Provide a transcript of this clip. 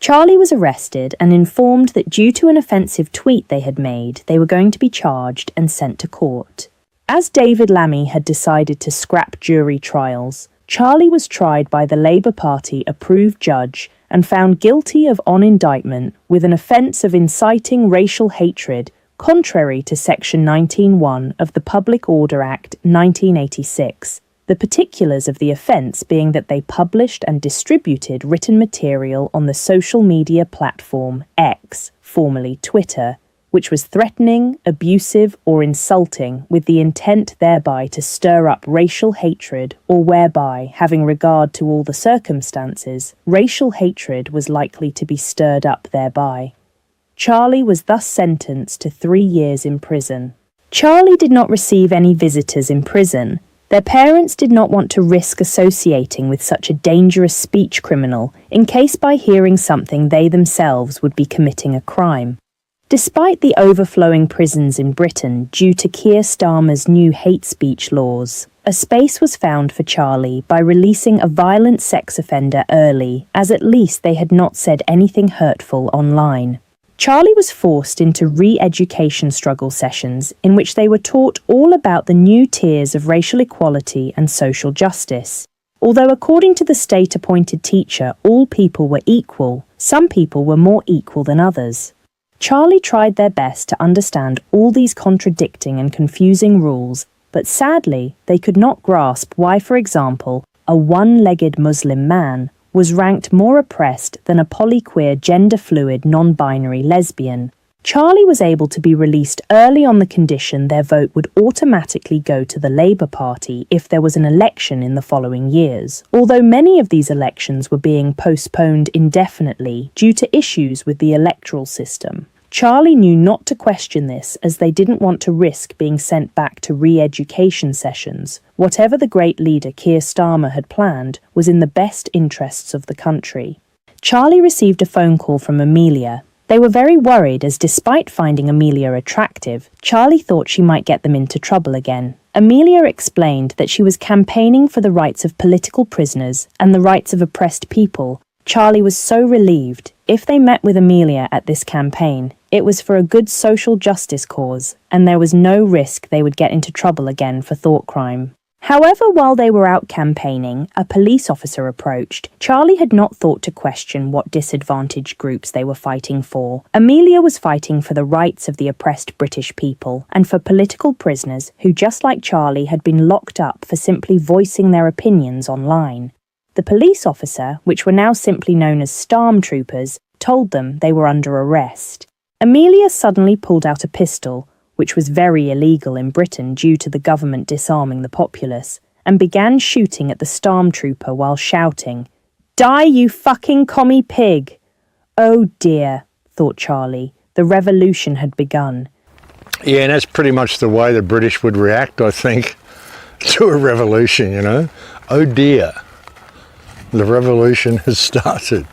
Charlie was arrested and informed that due to an offensive tweet they had made, they were going to be charged and sent to court. As David Lammy had decided to scrap jury trials, Charlie was tried by the Labour Party-approved judge and found guilty of on indictment with an offence of inciting racial hatred, contrary to Section 19(1) of the Public Order Act 1986. The particulars of the offence being that they published and distributed written material on the social media platform X, formerly Twitter, which was threatening, abusive, or insulting with the intent thereby to stir up racial hatred, or whereby, having regard to all the circumstances, racial hatred was likely to be stirred up thereby. Charlie was thus sentenced to 3 years in prison. Charlie did not receive any visitors in prison. Their parents did not want to risk associating with such a dangerous speech criminal in case by hearing something they themselves would be committing a crime. Despite the overflowing prisons in Britain due to Keir Starmer's new hate speech laws, a space was found for Charlie by releasing a violent sex offender early, as at least they had not said anything hurtful online. Charlie was forced into re-education struggle sessions in which they were taught all about the new tiers of racial equality and social justice. Although according to the state-appointed teacher all people were equal, some people were more equal than others. Charlie tried their best to understand all these contradicting and confusing rules, but sadly they could not grasp why, for example, a one-legged Muslim man was ranked more oppressed than a polyqueer, gender-fluid, non-binary lesbian. Charlie was able to be released early on the condition their vote would automatically go to the Labour Party if there was an election in the following years, although many of these elections were being postponed indefinitely due to issues with the electoral system. Charlie knew not to question this as they didn't want to risk being sent back to re-education sessions. Whatever the great leader Keir Starmer had planned was in the best interests of the country. Charlie received a phone call from Amelia. They were very worried as despite finding Amelia attractive, Charlie thought she might get them into trouble again. Amelia explained that she was campaigning for the rights of political prisoners and the rights of oppressed people. Charlie was so relieved. If they met with Amelia at this campaign, it was for a good social justice cause, and there was no risk they would get into trouble again for thought crime. However, while they were out campaigning, a police officer approached. Charlie had not thought to question what disadvantaged groups they were fighting for. Amelia was fighting for the rights of the oppressed British people, and for political prisoners who, just like Charlie, had been locked up for simply voicing their opinions online. The police officer, which were now simply known as stormtroopers, told them they were under arrest. Amelia suddenly pulled out a pistol, which was very illegal in Britain due to the government disarming the populace, and began shooting at the stormtrooper while shouting, "Die, you fucking commie pig!" Oh dear, thought Charlie, the revolution had begun. Yeah, and that's pretty much the way the British would react, I think, to a revolution, you know. Oh dear, the revolution has started.